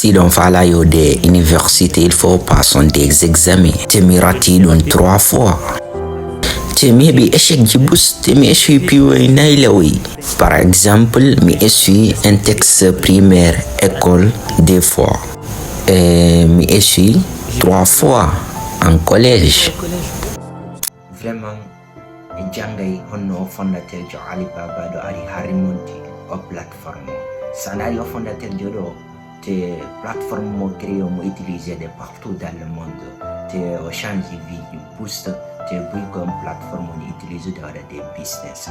si l'on va là de l'université, il faut passer des examens. Tu me raté 3 fois. Tu me échec du boost, tu me suis puis nailawi. Par exemple, me suis un texte primaire école 2 fois. Et me suis 3 fois en collège. Vraiment, jangay honno fondateur jo Alibaba do ari harimonti o plateforme. Sanari o fondateur jo do te plateforme mo créé mo utilisé de partout dans le monde. Te o change vie boost te buy comme plateforme on utilise dans des business.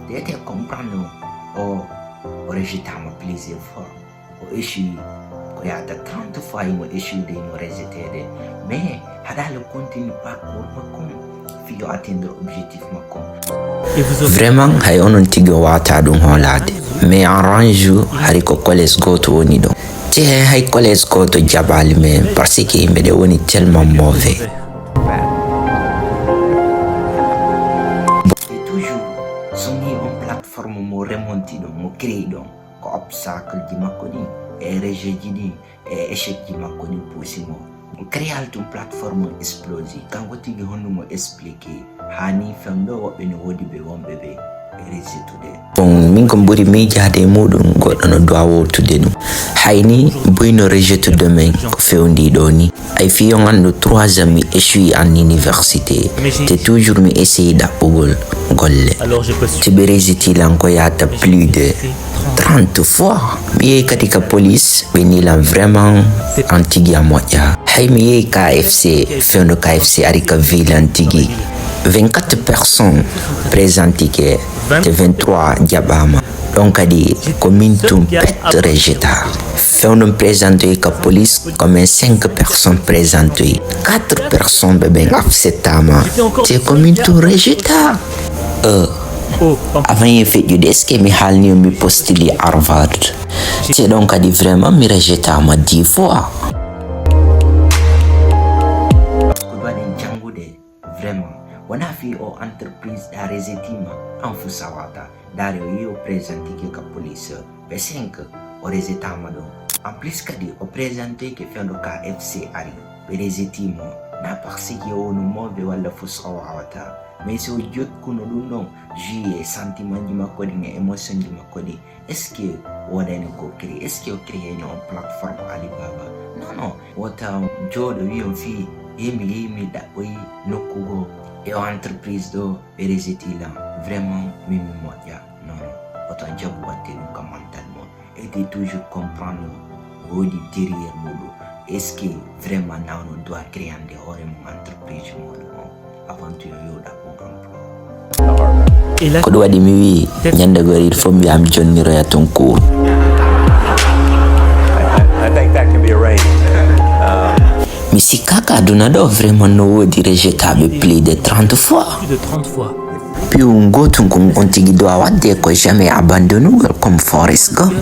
Te comprendre o résultat mo plaisir fort. O issue ko ya ta 30 fois mo issue de mo résultat mais hada le continue parcours mo fiyo atteindre objectif makko. Vraiment hay onon tigo wata dum holade mais en range hariko collège goto woni do te hay collège goto jabali men parce que me de woni tellement mauvais. Et toujours songi on plateforme mo remonti do mo créer do ko obstacle di makko ni e rejet di e échec di makko ni possible créer une plateforme explosive quand vous tigi honno mo expliquer hani femdo wobe no wodi be wonbe be résultat bon min ko buri miijaade mudum goddo no do wotude dum hayni boyno rejet de men ko fewndi do ni ay fi on ando 3 ans mi échoui en université te toujours mi essayer d'appugol golle te be résultat lan ko yata plus de 30 fois mi kadi ka police be ni la vraiment antigi amoya hay mi KFC fewno KFC arika ville antigi 24 personnes présentées que 23 diabama donc a dit commune tout pet rejeta fait on présenté que police comme 5 personnes présentées 4 personnes bébé afsetama c'est commune tout rejeta avant il fait du desk mi halni mi postuli Harvard c'est donc a dit vraiment mi rejeta ma 10 fois wana fi o entreprise da resetima en fusawata dare yo presenti que police p5 o resetama do en plus kadi o presenti que fendo KFC ari be resetimo na parce que o no move wala fusawata mais so jot kuno dum no juillet sentiment di makodi ne emotion di makodi est-ce que wodane ko créer est-ce que o créer une plateforme Alibaba non wata jodo wi on fi yemi da boy nokugo et entreprise do résultat là vraiment mimi moya non autant job waté nous commentalement et de toujours comprendre au derrière nous est-ce que vraiment now on doit créer un dehors mon entreprise avant de yo da emploi ko do wadi mi wi nyande gori fo mi am jonni roya ton ko I think that can be arranged. Mais si kaka duna do vraiment no wodi rejetable plus de 30 fois. Puis on goûte on tigi do awade ko jamais abandonné comme Forrest Gump.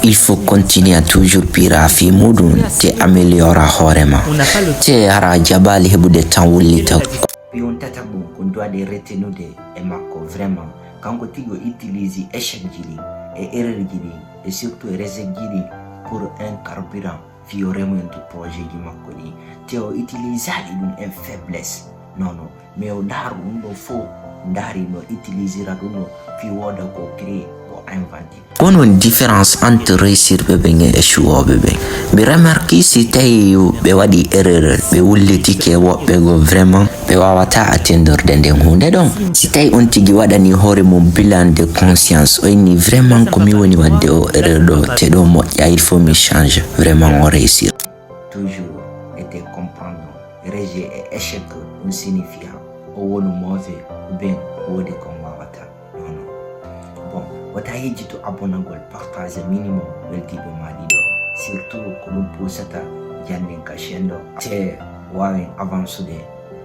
Il faut continuer à toujours pirafi mudun te améliorer horema. Te ara jabali hebude tan wulita. Puis on tatabu qu'on doit les retenir de emako vraiment quand on tigo utilise échec gili et erreur gili et surtout reset gili pour un carburant fioremo into projet di makoni teo utiliser d'une faiblesse non mais o daru no fo ndari no utiliser no fi woda ko créer ko inventer une différence entre réussir bébé et échouer bébé mais remarquez si tayo be wadi erreur be wulliti ke wobbe go vraiment be wawata atteindre dende hunde donc si tay on tigi wadani hore mon bilan de conscience o ni vraiment ko mi woni wadde o erreur do te do mo ya il faut me changer vraiment on réussir toujours était comprendre rejet et échec ne signifie o wono mauvais ou bien wodi ko wawata non bon wata hiji to abonagol partage minimum welti be madido surtout ko dum posata janden ka shendo te wawen avancer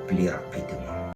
plus rapidement